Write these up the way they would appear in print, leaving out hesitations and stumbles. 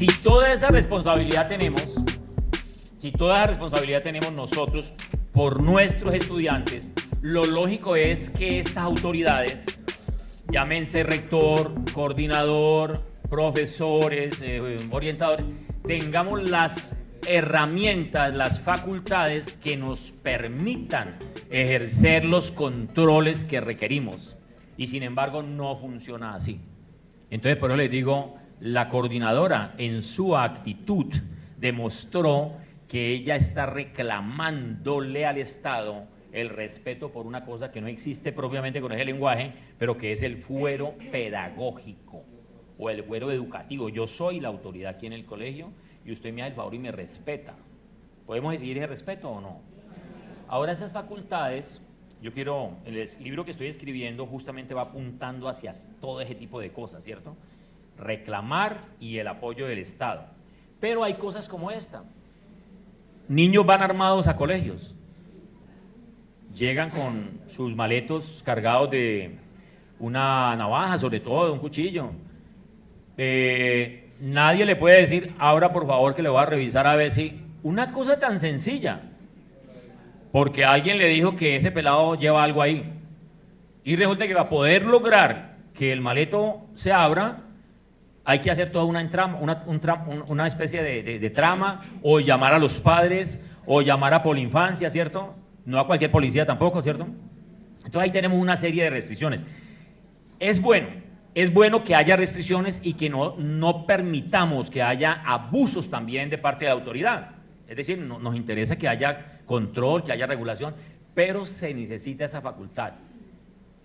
Si toda esa responsabilidad tenemos nosotros por nuestros estudiantes, lo lógico es que estas autoridades, llámense rector, coordinador, profesores, orientadores, tengamos las herramientas, las facultades que nos permitan ejercer los controles que requerimos. Y sin embargo no funciona así. Entonces por eso les digo, la coordinadora en su actitud demostró que ella está reclamándole al Estado el respeto por una cosa que no existe propiamente con ese lenguaje, pero que es el fuero pedagógico o el fuero educativo. Yo soy la autoridad aquí en el colegio y usted me hace el favor y me respeta. ¿Podemos decidir ese respeto o no? Ahora esas facultades, el libro que estoy escribiendo justamente va apuntando hacia todo ese tipo de cosas, ¿cierto? Reclamar y el apoyo del Estado. Pero hay cosas como esta. Niños van armados a colegios. Llegan con sus maletos cargados de una navaja, sobre todo de un cuchillo. Nadie le puede decir, abra por favor que le voy a revisar a ver si... Una cosa tan sencilla, porque alguien le dijo que ese pelado lleva algo ahí. Y resulta que para poder lograr que el maleto se abra, hay que hacer toda una especie de trama, o llamar a los padres, o llamar a Polinfancia, ¿cierto? No a cualquier policía tampoco, ¿cierto? Entonces ahí tenemos una serie de restricciones. Es bueno que haya restricciones y que no permitamos que haya abusos también de parte de la autoridad. Es decir, nos interesa que haya control, que haya regulación, pero se necesita esa facultad.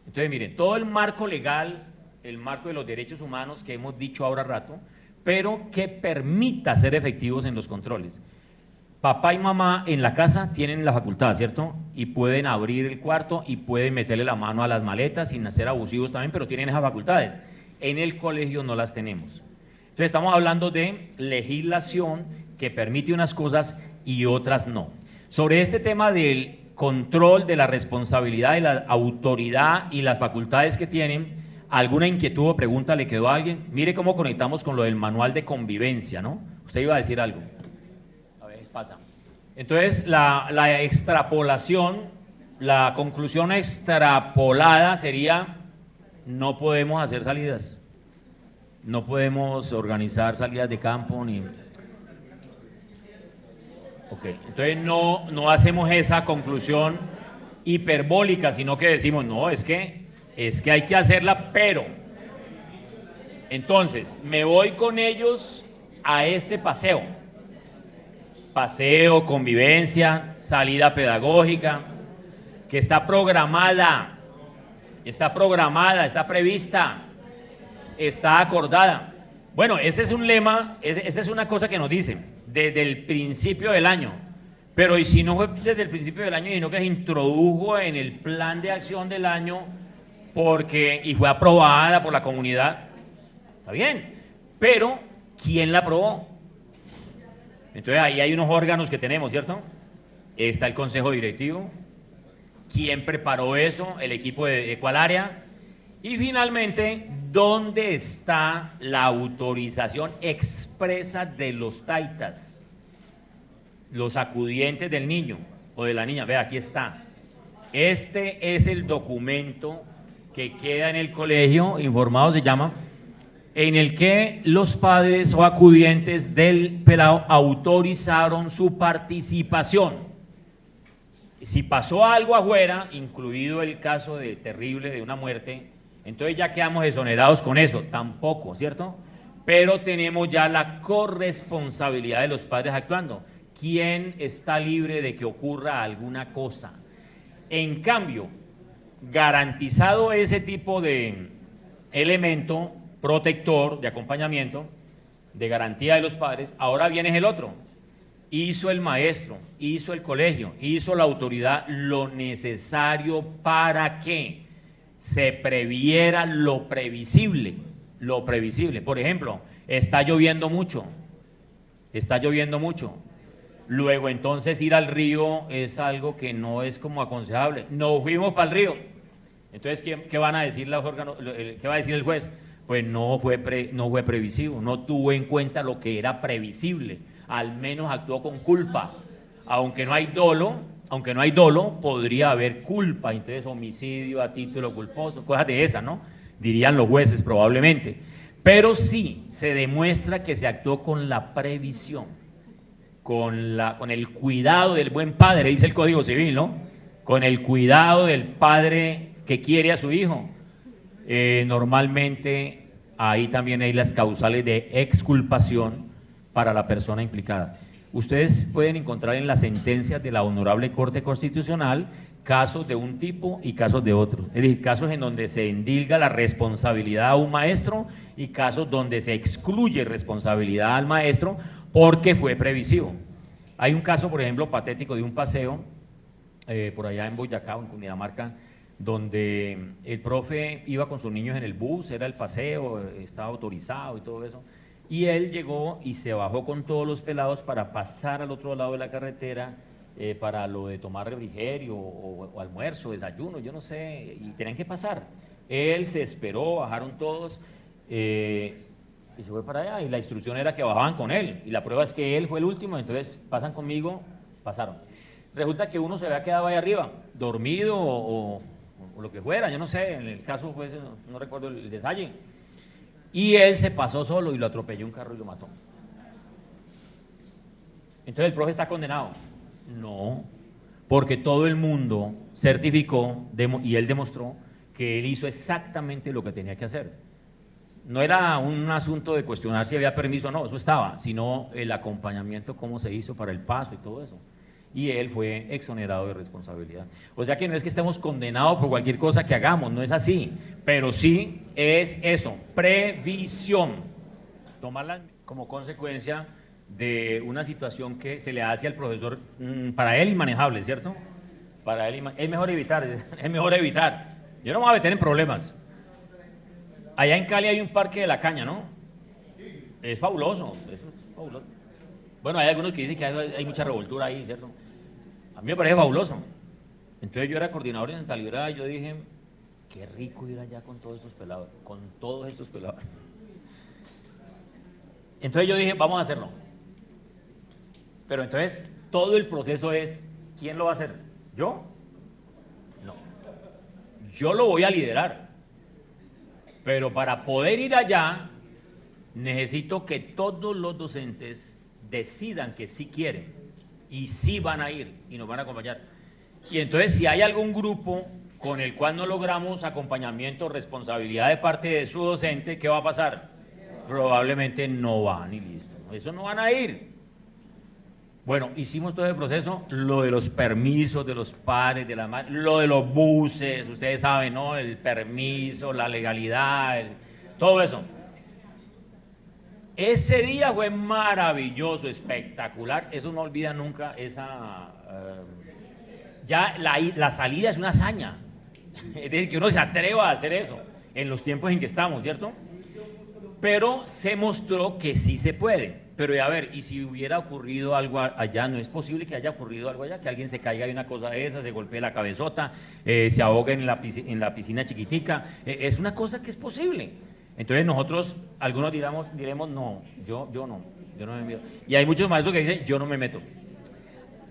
Entonces, miren, todo el marco legal, el marco de los derechos humanos que hemos dicho ahora rato, pero que permita ser efectivos en los controles. Papá y mamá en la casa tienen la facultad, ¿cierto? Y pueden abrir el cuarto y pueden meterle la mano a las maletas sin ser abusivos también, pero tienen esas facultades. En el colegio no las tenemos. Entonces estamos hablando de legislación que permite unas cosas y otras no. Sobre este tema del control de la responsabilidad de la autoridad y las facultades que tienen, ¿alguna inquietud o pregunta le quedó a alguien? Mire cómo conectamos con lo del manual de convivencia, ¿no? Usted iba a decir algo. A ver, pasa. Entonces, la extrapolación, la conclusión extrapolada sería, no podemos hacer salidas. No podemos organizar salidas de campo ni... Ok, entonces no hacemos esa conclusión hiperbólica, sino que decimos, no, es que hay que hacerla, pero... Entonces, me voy con ellos a este paseo. Paseo, convivencia, salida pedagógica, que está programada, está prevista, está acordada. Bueno, ese es un lema, esa es una cosa que nos dicen desde el principio del año, pero y si no fue desde el principio del año, sino que se introdujo en el plan de acción del año y fue aprobada por la comunidad, está bien, pero ¿quién la aprobó? Entonces ahí hay unos órganos que tenemos, ¿cierto? Está el consejo directivo. ¿Quién preparó eso? El equipo de cuál área. Y finalmente, ¿dónde está la autorización expresa de los taitas? Los acudientes del niño o de la niña. Vea, aquí está. Este es el documento que queda en el colegio, informado se llama, en el que los padres o acudientes del pelado autorizaron su participación. Si pasó algo afuera, incluido el caso terrible de una muerte, entonces ya quedamos exonerados con eso, tampoco, ¿cierto? Pero tenemos ya la corresponsabilidad de los padres actuando. ¿Quién está libre de que ocurra alguna cosa? En cambio, garantizado ese tipo de elemento protector, de acompañamiento, de garantía de los padres, ahora viene el otro. Hizo el maestro, hizo el colegio, hizo la autoridad lo necesario para que se previera lo previsible. Por ejemplo, está lloviendo mucho. Luego entonces ir al río es algo que no es como aconsejable. Nos fuimos para el río. Entonces, ¿qué van a decir los órganos? ¿Qué va a decir el juez? pues no fue previsivo, no tuvo en cuenta lo que era previsible, al menos actuó con culpa. Aunque no hay dolo, podría haber culpa, entonces homicidio a título culposo, cosas de esas, ¿no? Dirían los jueces probablemente. Pero sí se demuestra que se actuó con la previsión, con el cuidado del buen padre, dice el Código Civil, ¿no? Con el cuidado del padre que quiere a su hijo. Normalmente ahí también hay las causales de exculpación para la persona implicada. Ustedes pueden encontrar en las sentencias de la Honorable Corte Constitucional casos de un tipo y casos de otro. Es decir, casos en donde se endilga la responsabilidad a un maestro y casos donde se excluye responsabilidad al maestro porque fue previsivo. Hay un caso, por ejemplo, patético de un paseo por allá en Boyacá, en Cundinamarca, donde el profe iba con sus niños en el bus, era el paseo, estaba autorizado y todo eso, y él llegó y se bajó con todos los pelados para pasar al otro lado de la carretera para lo de tomar refrigerio o almuerzo, desayuno, yo no sé, y tenían que pasar. Él se esperó, bajaron todos y se fue para allá, y la instrucción era que bajaban con él, y la prueba es que él fue el último, entonces pasan conmigo, pasaron. Resulta que uno se había quedado ahí arriba, dormido o lo que fuera, yo no sé, en el caso fue, no recuerdo el detalle, y él se pasó solo y lo atropelló un carro y lo mató. Entonces el profe está condenado. No, porque todo el mundo certificó y él demostró que él hizo exactamente lo que tenía que hacer. No era un asunto de cuestionar si había permiso o no, eso estaba, sino el acompañamiento, cómo se hizo para el paso y todo eso. Y él fue exonerado de responsabilidad. O sea que no es que estemos condenados por cualquier cosa que hagamos, no es así, pero sí es eso, previsión, tomarla como consecuencia de una situación que se le hace al profesor, para él inmanejable, ¿cierto? Para él es mejor evitar, es mejor evitar. Yo no me voy a meter en problemas. Allá en Cali hay un parque de la caña, ¿no? Es fabuloso, eso es fabuloso. Bueno, hay algunos que dicen que hay mucha revoltura ahí, ¿cierto? A mí me parece fabuloso. Entonces yo era coordinador en Santa Librada y yo dije, qué rico ir allá con todos estos pelados, con todos estos pelados. Entonces yo dije, vamos a hacerlo. Pero entonces todo el proceso es, ¿quién lo va a hacer? ¿Yo? No. Yo lo voy a liderar. Pero para poder ir allá, necesito que todos los docentes decidan que sí quieren y sí van a ir y nos van a acompañar. Y entonces si hay algún grupo con el cual no logramos acompañamiento, responsabilidad de parte de su docente, ¿qué va a pasar? Probablemente no van y listo. Eso no van a ir. Bueno, hicimos todo el proceso, lo de los permisos de los padres, de la madre, lo de los buses, ustedes saben, ¿no? El permiso, la legalidad, todo eso. Ese día fue maravilloso, espectacular, eso no olvida nunca, ya la salida es una hazaña, es decir, que uno se atreva a hacer eso, en los tiempos en que estamos, ¿cierto? Pero se mostró que sí se puede, pero a ver, y si hubiera ocurrido algo allá, no es posible que haya ocurrido algo allá, que alguien se caiga de una cosa de esa, se golpee la cabezota, se ahogue en la piscina chiquitica, es una cosa que es posible. Entonces nosotros, algunos diremos, no, yo no me meto. Y hay muchos maestros que dicen, yo no me meto.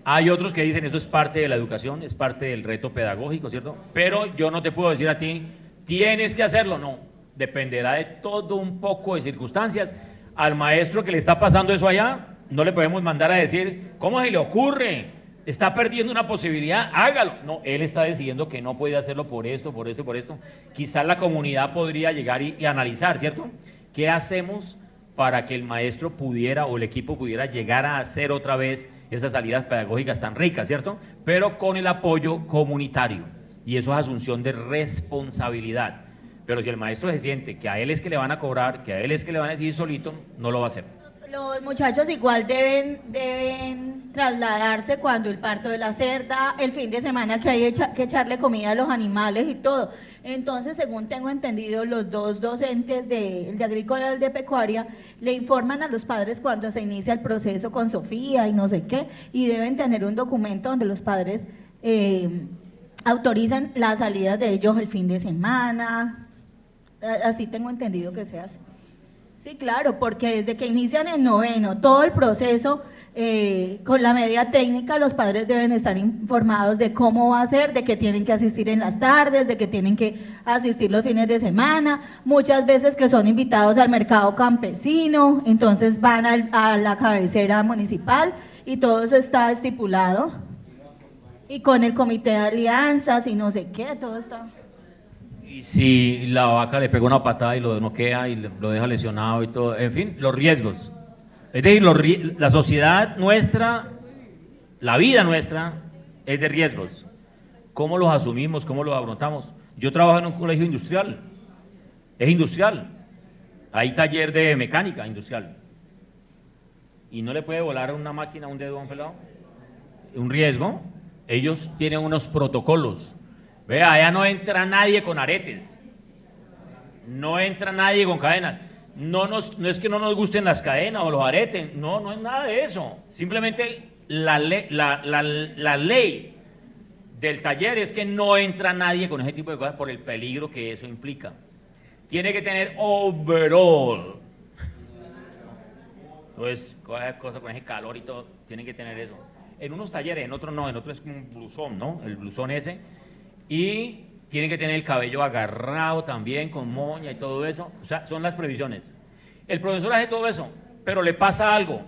Hay otros que dicen, eso es parte de la educación, es parte del reto pedagógico, ¿cierto? Pero yo no te puedo decir a ti, tienes que hacerlo, no. Dependerá de todo un poco de circunstancias. Al maestro que le está pasando eso allá, no le podemos mandar a decir, ¿cómo se le ocurre? Está perdiendo una posibilidad, hágalo. No, él está decidiendo que no puede hacerlo por esto, por esto y por esto. Quizás la comunidad podría llegar y analizar, ¿cierto? ¿Qué hacemos para que el maestro pudiera o el equipo pudiera llegar a hacer otra vez esas salidas pedagógicas tan ricas, ¿cierto? Pero con el apoyo comunitario. Y eso es asunción de responsabilidad. Pero si el maestro se siente que a él es que le van a cobrar, que a él es que le van a decir solito, no lo va a hacer. Los muchachos igual deben trasladarse cuando el parto de la cerda, el fin de semana que hay que echarle comida a los animales y todo. Entonces, según tengo entendido, los dos docentes el de agrícola y el de pecuaria le informan a los padres cuando se inicia el proceso con Sofía y no sé qué, y deben tener un documento donde los padres autorizan las salidas de ellos el fin de semana, Así tengo entendido que se hace. Sí, claro, porque desde que inician el noveno, todo el proceso, con la media técnica, los padres deben estar informados de cómo va a ser, de que tienen que asistir en las tardes, de que tienen que asistir los fines de semana, muchas veces que son invitados al mercado campesino, entonces van a la cabecera municipal y todo eso está estipulado. Y con el comité de alianzas y no sé qué, todo está. Y si la vaca le pega una patada y lo noquea y lo deja lesionado y todo, en fin, los riesgos. Es decir, la sociedad nuestra, la vida nuestra, es de riesgos. ¿Cómo los asumimos? ¿Cómo los afrontamos? Yo trabajo en un colegio industrial, es industrial, hay taller de mecánica industrial. ¿Y no le puede volar una máquina a un dedo a un pelado? Un riesgo. Ellos tienen unos protocolos. Vea, allá no entra nadie con aretes, no entra nadie con cadenas. No es que no nos gusten las cadenas o los aretes, no es nada de eso. Simplemente la ley del taller es que no entra nadie con ese tipo de cosas por el peligro que eso implica. Tiene que tener overall. Entonces, cosas con ese calor y todo, tienen que tener eso. En unos talleres, en otros no, en otros es como un blusón, ¿no? El blusón ese. Y tienen que tener el cabello agarrado también, con moña y todo eso. O sea, son las previsiones. El profesor hace todo eso, pero le pasa algo.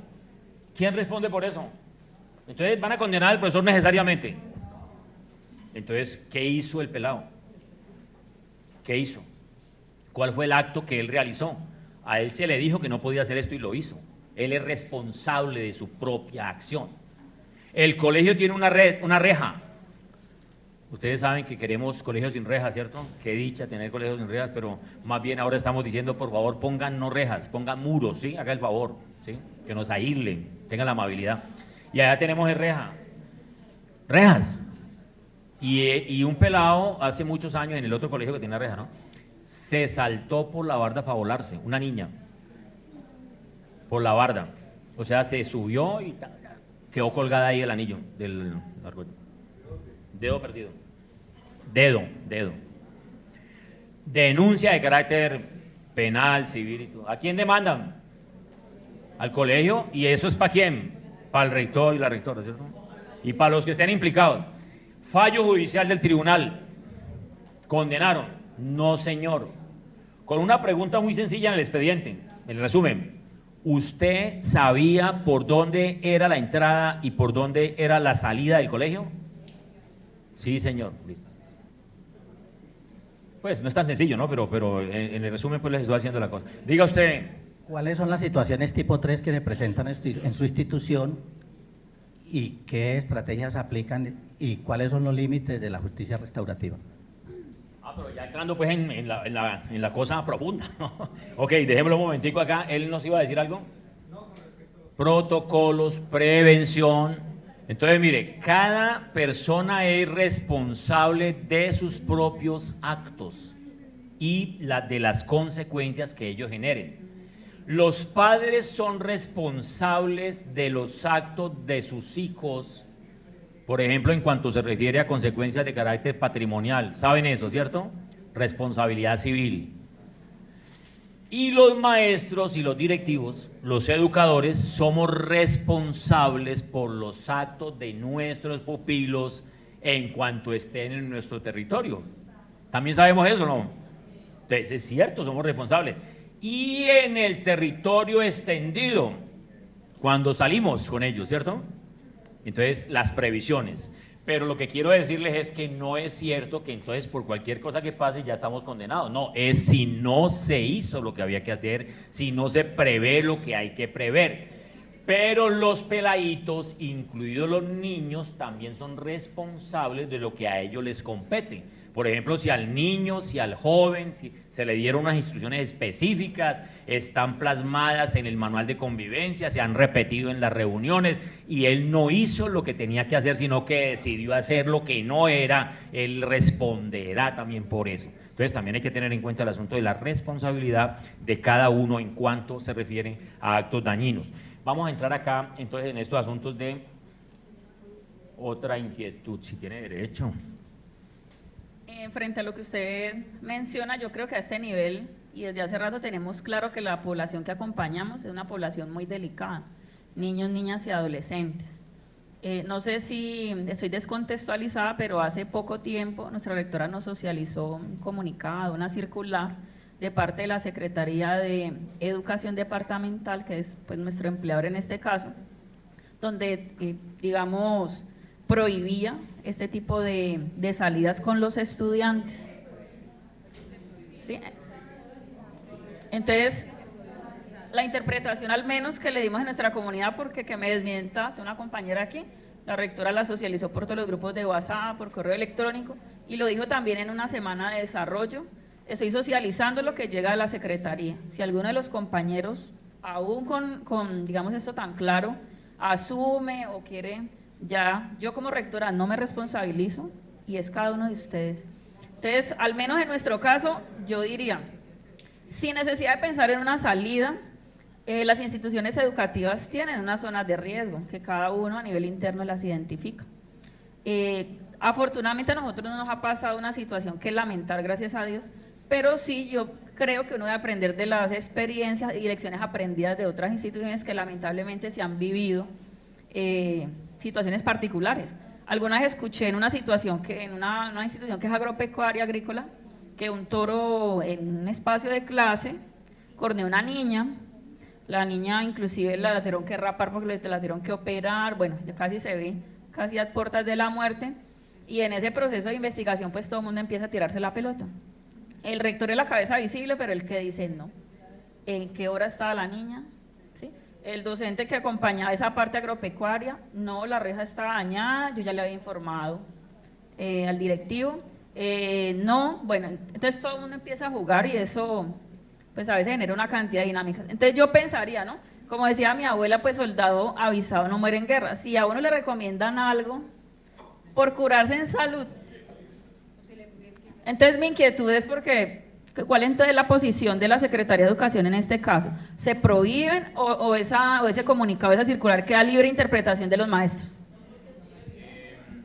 ¿Quién responde por eso? Entonces van a condenar al profesor necesariamente. Entonces, ¿qué hizo el pelado? ¿Qué hizo? ¿Cuál fue el acto que él realizó? A él se le dijo que no podía hacer esto y lo hizo. Él es responsable de su propia acción. El colegio tiene una reja. Ustedes saben que queremos colegios sin rejas, ¿cierto? Qué dicha tener colegios sin rejas, pero más bien ahora estamos diciendo, por favor, pongan no rejas, pongan muros, ¿sí? Haga el favor, ¿sí? Que nos aíslen, tengan la amabilidad. Y allá tenemos el rejas. Y un pelado, hace muchos años, en el otro colegio que tiene reja, ¿no? Se saltó por la barda para volarse, una niña. Por la barda. O sea, se subió y quedó colgada ahí el anillo del árbol. Dedo perdido. Dedo. Denuncia de carácter penal, civil y todo. ¿A quién demandan? Al colegio. ¿Y eso es para quién? Para el rector y la rectora, ¿cierto? Y para los que estén implicados. Fallo judicial del tribunal. ¿Condenaron? No, señor. Con una pregunta muy sencilla en el expediente. En el resumen. ¿Usted sabía por dónde era la entrada y por dónde era la salida del colegio? Sí, señor. Listo. Pues no es tan sencillo, ¿no? Pero en el resumen pues les estoy haciendo la cosa. Diga usted. ¿Cuáles son las situaciones tipo 3 que se presentan en su institución y qué estrategias aplican y cuáles son los límites de la justicia restaurativa? Pero ya entrando pues en la cosa profunda. Ok, dejémoslo un momentico acá. ¿Él nos iba a decir algo? Protocolos, prevención. Entonces, mire, cada persona es responsable de sus propios actos y de las consecuencias que ellos generen. Los padres son responsables de los actos de sus hijos, por ejemplo, en cuanto se refiere a consecuencias de carácter patrimonial. ¿Saben eso, cierto? Responsabilidad civil. Y los maestros y los directivos, los educadores, somos responsables por los actos de nuestros pupilos en cuanto estén en nuestro territorio. ¿También sabemos eso, no? Entonces, es cierto, somos responsables. Y en el territorio extendido, cuando salimos con ellos, ¿cierto? Entonces, las previsiones. Pero lo que quiero decirles es que no es cierto que entonces por cualquier cosa que pase ya estamos condenados. No, es si no se hizo lo que había que hacer, si no se prevé lo que hay que prever. Pero los peladitos, incluidos los niños, también son responsables de lo que a ellos les compete. Por ejemplo, si al niño, si al joven, si se le dieron unas instrucciones específicas, están plasmadas en el manual de convivencia, se han repetido en las reuniones y él no hizo lo que tenía que hacer, sino que decidió hacer lo que no era, él responderá también por eso. Entonces también hay que tener en cuenta el asunto de la responsabilidad de cada uno en cuanto se refiere a actos dañinos. Vamos a entrar acá entonces en estos asuntos de otra inquietud, si tiene derecho. Frente a lo que usted menciona, yo creo que a este nivel, y desde hace rato tenemos claro que la población que acompañamos es una población muy delicada, niños, niñas y adolescentes. No sé si estoy descontextualizada, pero hace poco tiempo nuestra rectora nos socializó un comunicado, una circular de parte de la Secretaría de Educación Departamental, que es pues nuestro empleador en este caso, donde, digamos, prohibía este tipo de salidas con los estudiantes. ¿Sí? Entonces, la interpretación al menos que le dimos en nuestra comunidad, porque que me desmienta una compañera aquí, la rectora la socializó por todos los grupos de WhatsApp, por correo electrónico, y lo dijo también en una semana de desarrollo. Estoy socializando lo que llega a la Secretaría. Si alguno de los compañeros, aún con digamos esto tan claro, asume o quiere, ya yo como rectora no me responsabilizo y es cada uno de ustedes. Entonces, al menos en nuestro caso, yo diría, sin necesidad de pensar en una salida, las instituciones educativas tienen unas zonas de riesgo que cada uno a nivel interno las identifica. Afortunadamente a nosotros no nos ha pasado una situación que lamentar, gracias a Dios, pero sí yo creo que uno debe aprender de las experiencias y lecciones aprendidas de otras instituciones que lamentablemente se han vivido situaciones particulares. Alguna vez escuché en una situación que en una institución que es agropecuaria, agrícola, que un toro en un espacio de clase corneó a una niña. La niña inclusive la tuvieron que rapar porque la tuvieron que operar, bueno, ya casi se ve, casi a puertas de la muerte, y en ese proceso de investigación pues todo el mundo empieza a tirarse la pelota. El rector es la cabeza visible, pero el que dice no. ¿En qué hora estaba la niña? ¿Sí? El docente que acompañaba esa parte agropecuaria, no, la reja estaba dañada, yo ya le había informado al directivo, no, bueno, entonces todo el mundo empieza a jugar y eso pues a veces genera una cantidad de dinámicas. Entonces yo pensaría, ¿no? Como decía mi abuela, pues soldado avisado no muere en guerra. Si a uno le recomiendan algo por curarse en salud, entonces mi inquietud es porque, ¿cuál entonces es la posición de la Secretaría de Educación en este caso? ¿Se prohíben o ese comunicado, esa circular queda libre interpretación de los maestros?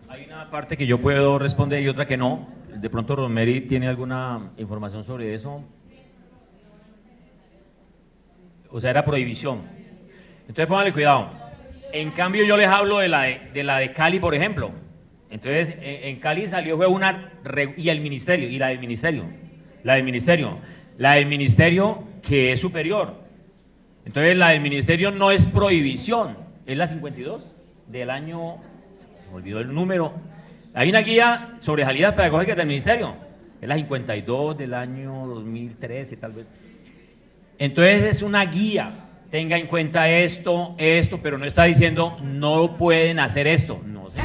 Hay una parte que yo puedo responder y otra que no. De pronto Rosemary tiene alguna información sobre eso. O sea, era prohibición. Entonces pónganle cuidado. En cambio yo les hablo de la de Cali, por ejemplo. Entonces en Cali salió fue y el ministerio, y la del ministerio que es superior. Entonces la del ministerio no es prohibición, es la 52 del año, se me olvidó el número. Hay una guía sobre salidas pedagógicas del ministerio, es la 52 del año 2013 tal vez. Entonces es una guía, tenga en cuenta esto, pero no está diciendo no pueden hacer esto, no sé.